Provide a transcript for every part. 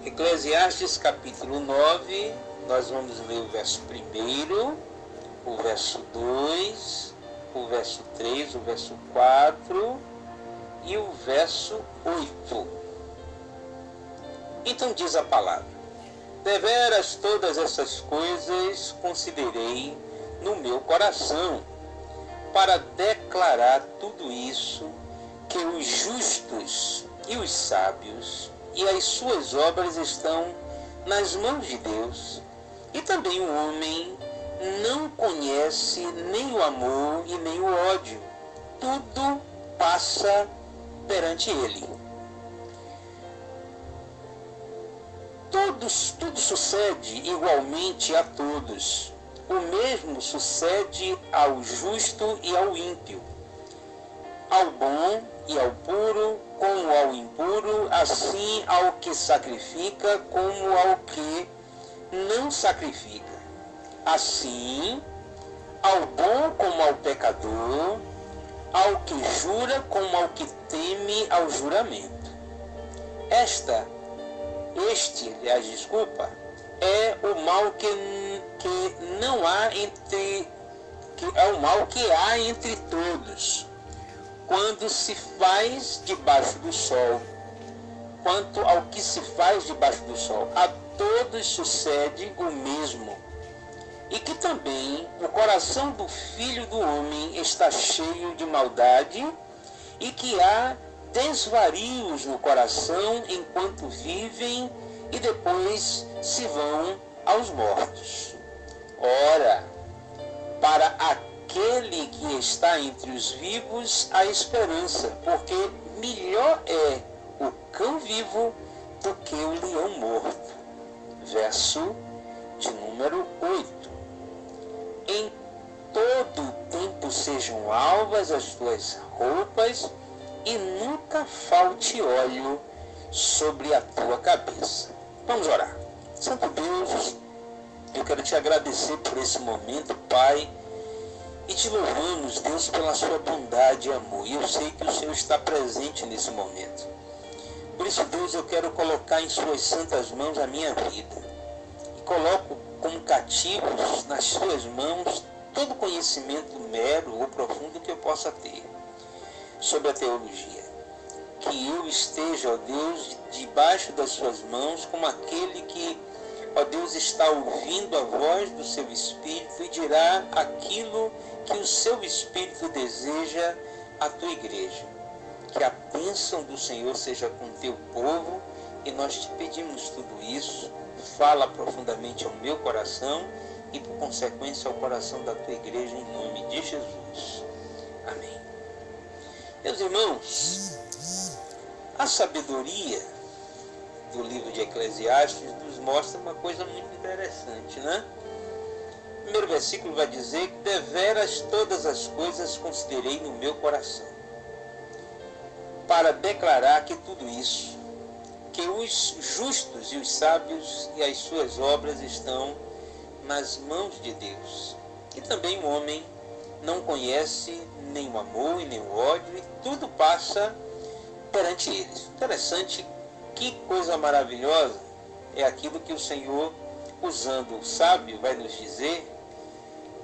Eclesiastes capítulo 9, nós vamos ler o verso 1, o verso 2, o verso 3, o verso 4 e o verso 8. Então diz a palavra: deveras todas essas coisas considerei no meu coração, para declarar tudo isso, que os justos e os sábios e as suas obras estão nas mãos de Deus, e também o homem não conhece nem o amor e nem o ódio, tudo passa perante ele. Tudo sucede igualmente a todos. O mesmo sucede ao justo e ao ímpio, ao bom e ao puro, como ao impuro, assim ao que sacrifica, como ao que não sacrifica. Assim, ao bom como ao pecador, ao que jura como ao que teme ao juramento. É o mal o mal que há entre todos, quando se faz debaixo do sol. Quanto ao que se faz debaixo do sol, a todos sucede o mesmo, e que também o coração do Filho do Homem está cheio de maldade, e que há desvarios no coração enquanto vivem, e depois se vão aos mortos. Ora, para aquele que está entre os vivos há esperança, porque melhor é o cão vivo do que o leão morto. Verso de número 8. Em todo tempo sejam alvas as tuas roupas, e nunca falte óleo sobre a tua cabeça. Vamos orar. Santo Deus, eu quero te agradecer por esse momento, Pai, e te louvamos, Deus, pela sua bondade e amor. E eu sei que o Senhor está presente nesse momento. Por isso, Deus, eu quero colocar em suas santas mãos a minha vida. E coloco como cativos nas suas mãos todo conhecimento mero ou profundo que eu possa ter sobre a teologia. Que eu esteja, ó Deus, debaixo das suas mãos, como aquele que, ó Deus, está ouvindo a voz do seu Espírito e dirá aquilo que o seu Espírito deseja à tua igreja. Que a bênção do Senhor seja com teu povo, e nós te pedimos tudo isso. Fala profundamente ao meu coração e, por consequência, ao coração da tua igreja, em nome de Jesus. Amém. Meus irmãos, a sabedoria do livro de Eclesiastes nos mostra uma coisa muito interessante, né? O primeiro versículo vai dizer que deveras todas as coisas considerei no meu coração, para declarar que tudo isso, que os justos e os sábios e as suas obras estão nas mãos de Deus. E também o homem não conhece nem o amor e nem o ódio, e tudo passa perante eles. Interessante, que coisa maravilhosa é aquilo que o Senhor, usando o sábio, vai nos dizer,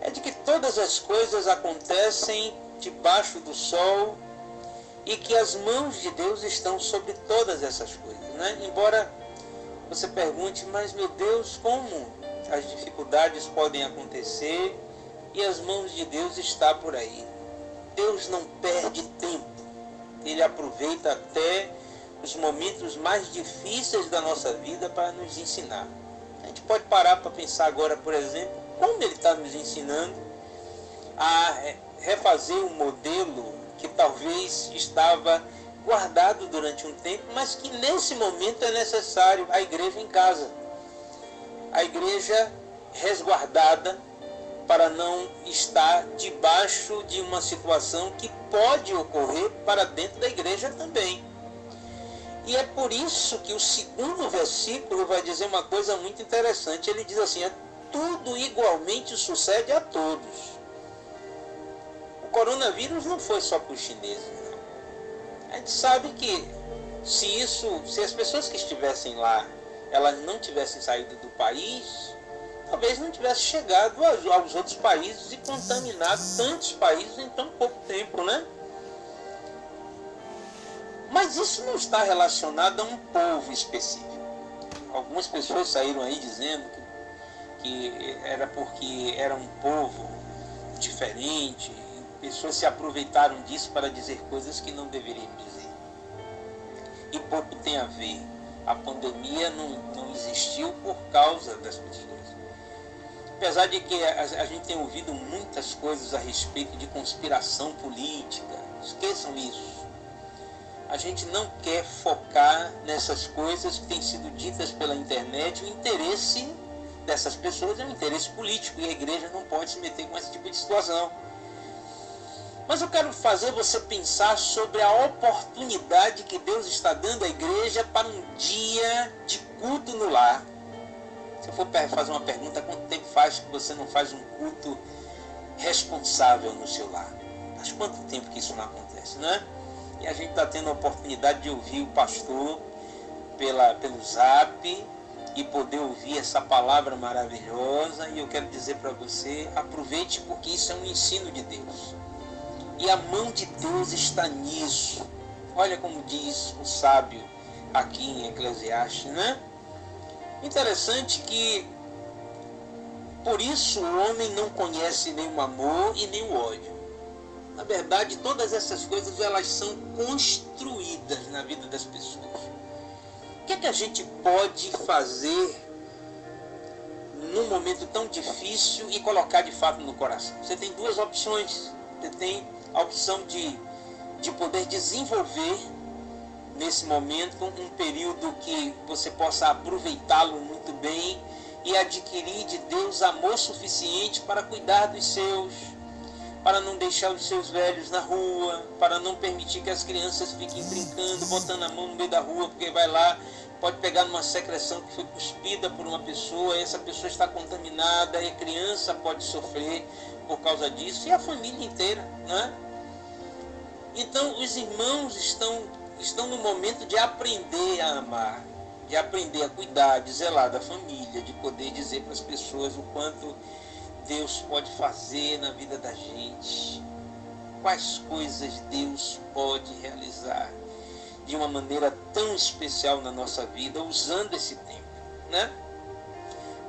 é de que todas as coisas acontecem debaixo do sol, e que as mãos de Deus estão sobre todas essas coisas, né? Embora você pergunte, mas meu Deus, como as dificuldades podem acontecer e as mãos de Deus estão por aí? Deus não perde tempo. Ele aproveita até os momentos mais difíceis da nossa vida para nos ensinar. A gente pode parar para pensar agora, por exemplo, como Ele está nos ensinando a refazer um modelo que talvez estava guardado durante um tempo, mas que nesse momento é necessário. A igreja em casa, a igreja resguardada, para não estar debaixo de uma situação que pode ocorrer para dentro da igreja também. E é por isso que o segundo versículo vai dizer uma coisa muito interessante. Ele diz assim: tudo igualmente sucede a todos. O coronavírus não foi só para os chineses, não. A gente sabe que se as pessoas que estivessem lá elas não tivessem saído do país, talvez não tivesse chegado aos outros países e contaminado tantos países em tão pouco tempo, né? Mas isso não está relacionado a um povo específico. Algumas pessoas saíram aí dizendo que era porque era um povo diferente, pessoas se aproveitaram disso para dizer coisas que não deveriam dizer. E pouco tem a ver. A pandemia não existiu por causa das pessoas. Apesar de que a gente tem ouvido muitas coisas a respeito de conspiração política, esqueçam isso. A gente não quer focar nessas coisas que têm sido ditas pela internet. O interesse dessas pessoas é um interesse político e a igreja não pode se meter com esse tipo de situação. Mas eu quero fazer você pensar sobre a oportunidade que Deus está dando à igreja para um dia de culto no lar. Se eu for fazer uma pergunta, quanto tempo faz que você não faz um culto responsável no seu lar? Faz quanto tempo que isso não acontece, né? E a gente está tendo a oportunidade de ouvir o pastor pelo Zap e poder ouvir essa palavra maravilhosa. E eu quero dizer para você, aproveite, porque isso é um ensino de Deus. E a mão de Deus está nisso. Olha como diz o sábio aqui em Eclesiastes, né? Interessante que por isso o homem não conhece nem o amor e nem o ódio. Na verdade, todas essas coisas elas são construídas na vida das pessoas. O que é que a gente pode fazer num momento tão difícil e colocar de fato no coração? Você tem duas opções. Você tem a opção de poder desenvolver nesse momento um período que você possa aproveitá-lo muito bem e adquirir de Deus amor suficiente para cuidar dos seus, para não deixar os seus velhos na rua, para não permitir que as crianças fiquem brincando, botando a mão no meio da rua, porque vai lá, pode pegar numa secreção que foi cuspida por uma pessoa, e essa pessoa está contaminada, e a criança pode sofrer por causa disso, e a família inteira, né? Então, os irmãos estão no momento de aprender a amar, de aprender a cuidar, de zelar da família, de poder dizer para as pessoas o quanto Deus pode fazer na vida da gente, quais coisas Deus pode realizar de uma maneira tão especial na nossa vida, usando esse tempo, né?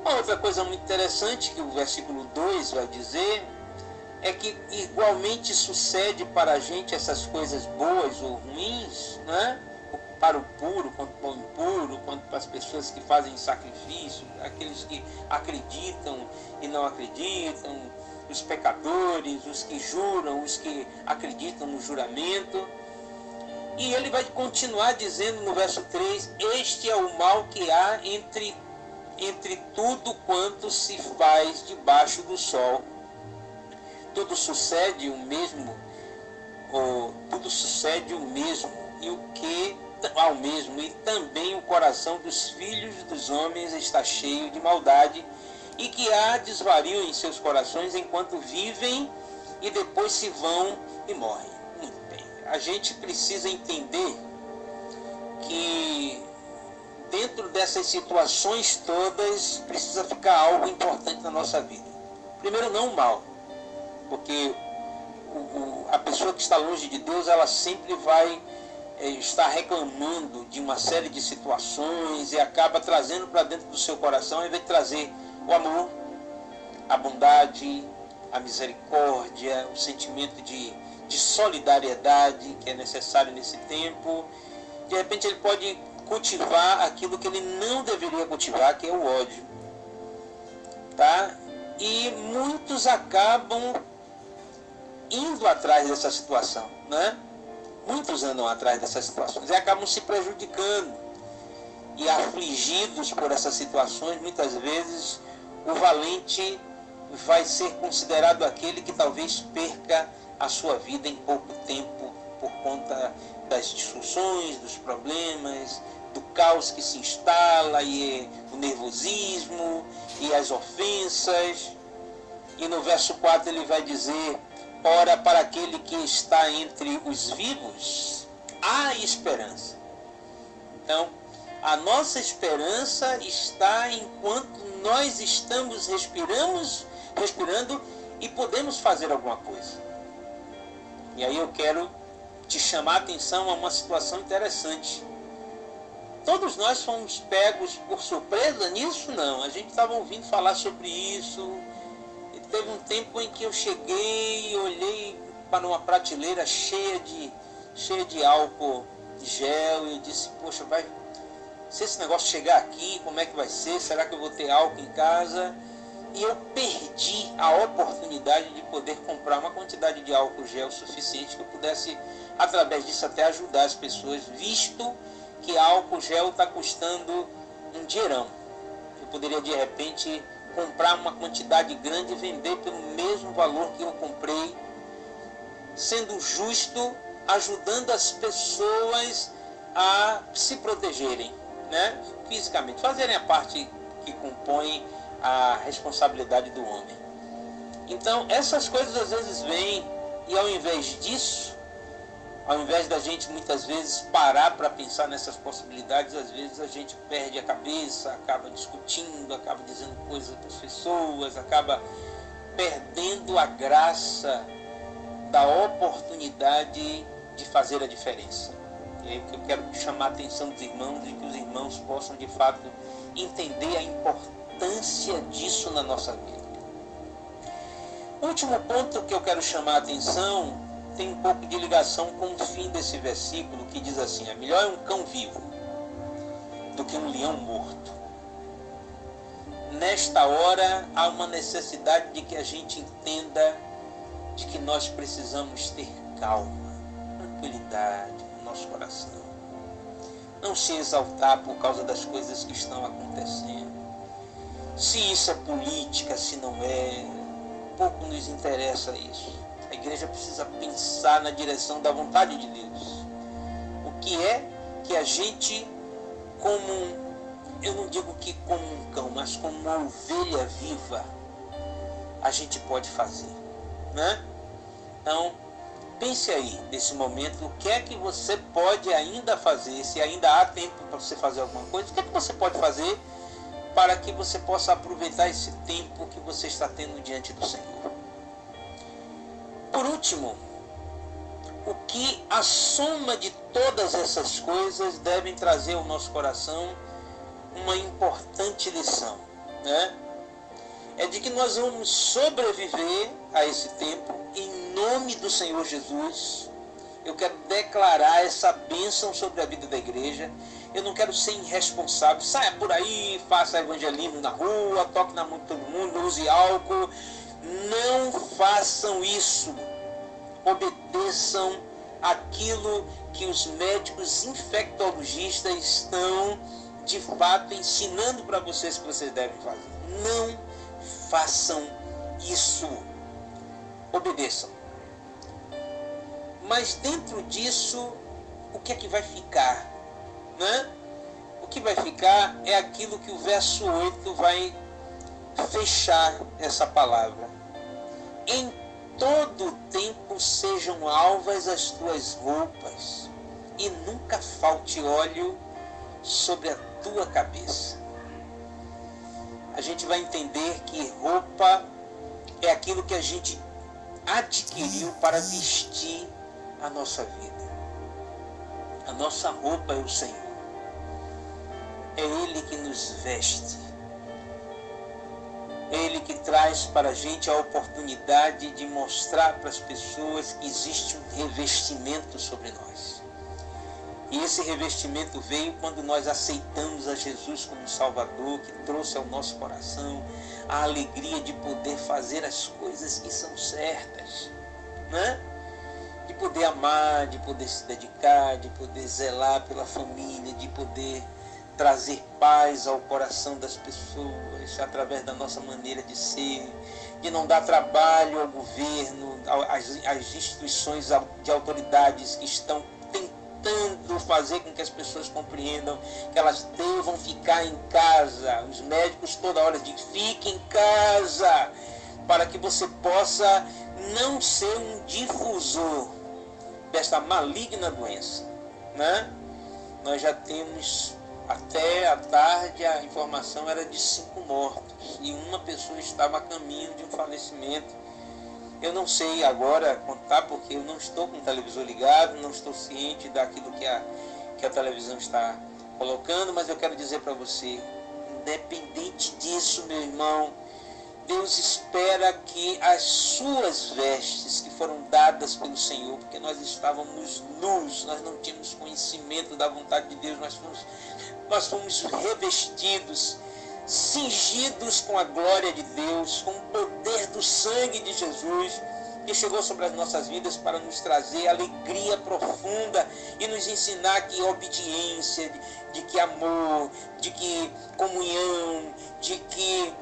Uma outra coisa muito interessante que o versículo 2 vai dizer é que igualmente sucede para a gente essas coisas boas ou ruins, né? Para o puro, quanto para o impuro, quanto para as pessoas que fazem sacrifício, aqueles que acreditam e não acreditam, os pecadores, os que juram, os que acreditam no juramento. E ele vai continuar dizendo no verso 3, este é o mal que há entre tudo quanto se faz debaixo do sol. Tudo sucede o mesmo, e o que ao mesmo, e também o coração dos filhos dos homens está cheio de maldade, e que há desvario em seus corações enquanto vivem e depois se vão e morrem. Muito bem. A gente precisa entender que dentro dessas situações todas precisa ficar algo importante na nossa vida. Primeiro, não o mal, porque a pessoa que está longe de Deus, ela sempre vai estar reclamando de uma série de situações e acaba trazendo para dentro do seu coração, ao invés de trazer o amor, a bondade, a misericórdia, o sentimento de solidariedade que é necessário nesse tempo. De repente ele pode cultivar aquilo que ele não deveria cultivar, que é o ódio, tá? E muitos acabam indo atrás dessa situação, né? Muitos andam atrás dessas situações e acabam se prejudicando. E afligidos por essas situações, muitas vezes o valente vai ser considerado aquele que talvez perca a sua vida em pouco tempo por conta das discussões, dos problemas, do caos que se instala, e o nervosismo e as ofensas. E no verso 4 ele vai dizer: ora, para aquele que está entre os vivos, há esperança. Então, A nossa esperança está enquanto nós estamos respirando e podemos fazer alguma coisa. E aí eu quero te chamar a atenção a uma situação interessante. Todos nós fomos pegos por surpresa nisso? Não. A gente estava ouvindo falar sobre isso. E teve um tempo em que eu cheguei e olhei para uma prateleira cheia de álcool gel e disse, poxa, se esse negócio chegar aqui, como é que vai ser? Será que eu vou ter álcool em casa? E eu perdi a oportunidade de poder comprar uma quantidade de álcool gel suficiente que eu pudesse, através disso, até ajudar as pessoas, visto que álcool gel está custando um dinheirão. Eu poderia, de repente, comprar uma quantidade grande e vender pelo mesmo valor que eu comprei, sendo justo, ajudando as pessoas a se protegerem, né? Fisicamente, fazerem a parte que compõe a responsabilidade do homem. Então, essas coisas às vezes vêm e ao invés disso, ao invés da gente muitas vezes parar para pensar nessas possibilidades, às vezes a gente perde a cabeça, acaba discutindo, acaba dizendo coisas para as pessoas, acaba perdendo a graça da oportunidade de fazer a diferença. E aí eu quero chamar a atenção dos irmãos e que os irmãos possam de fato entender a importância disso na nossa vida. O último ponto que eu quero chamar a atenção tem um pouco de ligação com o fim desse versículo, que diz assim: é melhor um cão vivo do que um leão morto. Nesta hora há uma necessidade de que a gente entenda de que nós precisamos ter calma, tranquilidade no nosso coração. Não se exaltar por causa das coisas que estão acontecendo. Se isso é política, se não é, pouco nos interessa isso. A igreja precisa pensar na direção da vontade de Deus. O que é que a gente, eu não digo que como um cão, mas como uma ovelha viva, a gente pode fazer, né? Então, pense aí, nesse momento, o que é que você pode ainda fazer, se ainda há tempo para você fazer alguma coisa, o que é que você pode fazer para que você possa aproveitar esse tempo que você está tendo diante do Senhor. Por último, o que a soma de todas essas coisas devem trazer ao nosso coração uma importante lição, né? É de que nós vamos sobreviver a esse tempo em nome do Senhor Jesus. Eu quero declarar essa bênção sobre a vida da igreja. Eu não quero ser irresponsável. Saia por aí, faça evangelismo na rua, toque na mão de todo mundo, use álcool. Não façam isso. Obedeçam aquilo que os médicos infectologistas estão, de fato, ensinando para vocês que vocês devem fazer. Não façam isso. Obedeçam. Mas dentro disso, o que é que vai ficar? Né? O que vai ficar é aquilo que o verso 8 vai fechar essa palavra. Em todo tempo sejam alvas as tuas roupas, e nunca falte óleo sobre a tua cabeça. A gente vai entender que roupa é aquilo que a gente adquiriu para vestir a nossa vida. A nossa roupa é o Senhor. É Ele que nos veste. É Ele que traz para a gente a oportunidade de mostrar para as pessoas que existe um revestimento sobre nós. E esse revestimento veio quando nós aceitamos a Jesus como Salvador, que trouxe ao nosso coração a alegria de poder fazer as coisas que são certas, né? De poder amar, de poder se dedicar, de poder zelar pela família, de poder trazer paz ao coração das pessoas através da nossa maneira de ser, de não dar trabalho ao governo, às instituições de autoridades que estão tentando fazer com que as pessoas compreendam que elas devam ficar em casa. Os médicos toda hora dizem: fique em casa, para que você possa não ser um difusor desta maligna doença, né? Nós já temos Até a tarde a informação era de 5 mortos e uma pessoa estava a caminho de um falecimento. Eu não sei agora contar porque eu não estou com o televisor ligado, não estou ciente daquilo que a televisão está colocando, mas eu quero dizer para você, independente disso, meu irmão, Deus espera que as suas vestes que foram dadas pelo Senhor, porque nós estávamos nus, nós não tínhamos conhecimento da vontade de Deus, nós fomos revestidos, cingidos com a glória de Deus, com o poder do sangue de Jesus, que chegou sobre as nossas vidas para nos trazer alegria profunda e nos ensinar que obediência, de que amor, de que comunhão, de que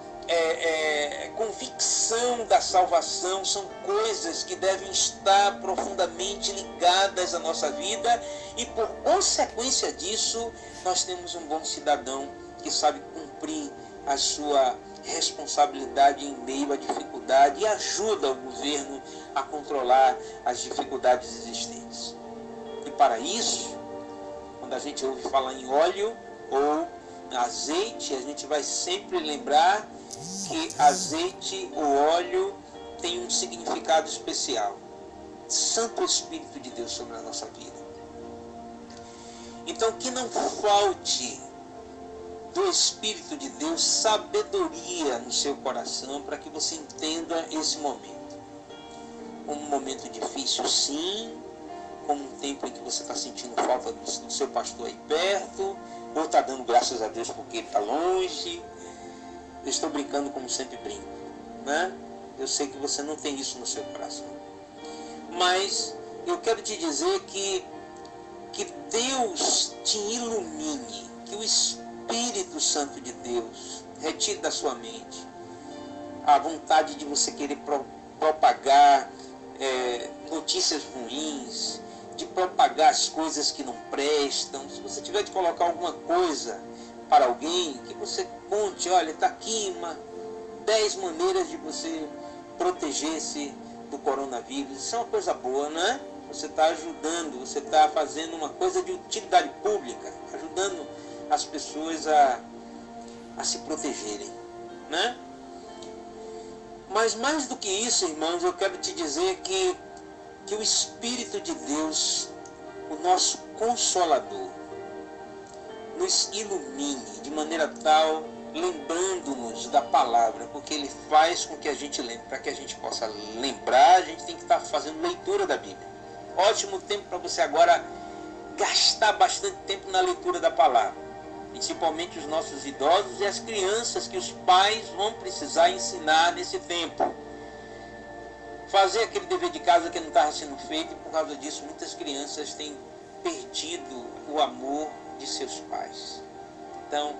convicção da salvação são coisas que devem estar profundamente ligadas à nossa vida e por consequência disso nós temos um bom cidadão que sabe cumprir a sua responsabilidade em meio à dificuldade e ajuda o governo a controlar as dificuldades existentes. E para isso, quando a gente ouve falar em óleo ou azeite, a gente vai sempre lembrar que azeite ou óleo tem um significado especial. Santo Espírito de Deus sobre a nossa vida. Então que não falte do Espírito de Deus sabedoria no seu coração para que você entenda esse momento. Um momento difícil, sim, como um tempo em que você está sentindo falta do seu pastor aí perto, ou está dando graças a Deus porque ele está longe. Eu estou brincando como sempre brinco, né? Eu sei que você não tem isso no seu coração. Mas eu quero te dizer que Deus te ilumine, que o Espírito Santo de Deus retire da sua mente a vontade de você querer propagar notícias ruins, de propagar as coisas que não prestam. Se você tiver de colocar alguma coisa para alguém, que você conte, olha, está aqui 10 maneiras de você proteger-se do coronavírus. Isso é uma coisa boa, né? Você está ajudando, você está fazendo uma coisa de utilidade pública, ajudando as pessoas a se protegerem, né? Mas mais do que isso, irmãos, eu quero te dizer que o Espírito de Deus, o nosso Consolador, nos ilumine de maneira tal, lembrando-nos da palavra, porque Ele faz com que a gente lembre. Para que a gente possa lembrar, a gente tem que estar fazendo leitura da Bíblia. Ótimo tempo para você agora gastar bastante tempo na leitura da palavra, principalmente os nossos idosos e as crianças que os pais vão precisar ensinar nesse tempo. Fazer aquele dever de casa que não estava sendo feito, e por causa disso muitas crianças têm perdido o amor de seus pais. Então,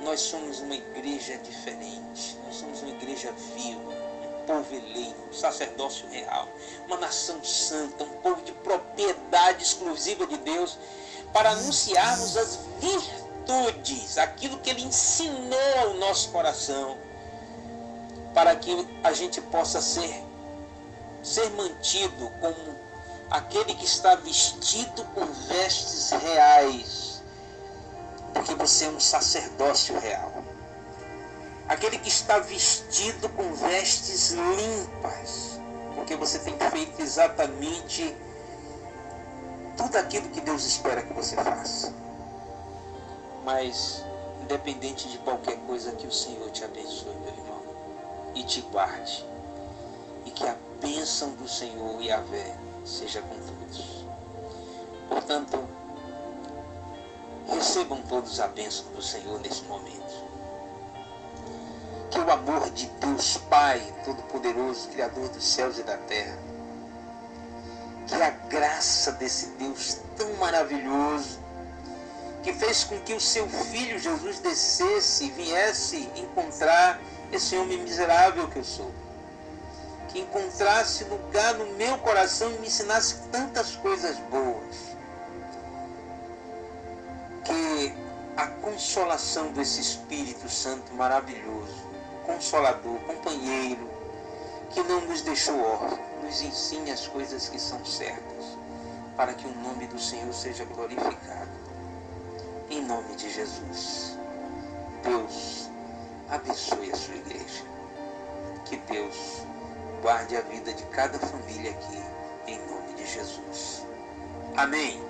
nós somos uma igreja diferente, nós somos uma igreja viva, um povo eleito, um sacerdócio real, uma nação santa, um povo de propriedade exclusiva de Deus, para anunciarmos as virtudes, aquilo que Ele ensinou ao nosso coração, para que a gente possa ser mantido como aquele que está vestido com vestes reais, porque você é um sacerdócio real. Aquele que está vestido com vestes limpas, porque você tem feito exatamente tudo aquilo que Deus espera que você faça. Mas, independente de qualquer coisa, que o Senhor te abençoe, meu irmão, e te guarde, e que a bênção do Senhor Yahvé seja com todos. Portanto, recebam todos a bênção do Senhor nesse momento. Que o amor de Deus Pai Todo-Poderoso, Criador dos céus e da terra, que a graça desse Deus tão maravilhoso, que fez com que o seu Filho Jesus descesse e viesse encontrar esse homem miserável que eu sou, que encontrasse lugar no meu coração e me ensinasse tantas coisas boas, que a consolação desse Espírito Santo maravilhoso, Consolador, companheiro, que não nos deixou órfãos, nos ensine as coisas que são certas, para que o nome do Senhor seja glorificado. Em nome de Jesus. Deus abençoe a sua igreja. Que Deus guarde a vida de cada família aqui, em nome de Jesus. Amém.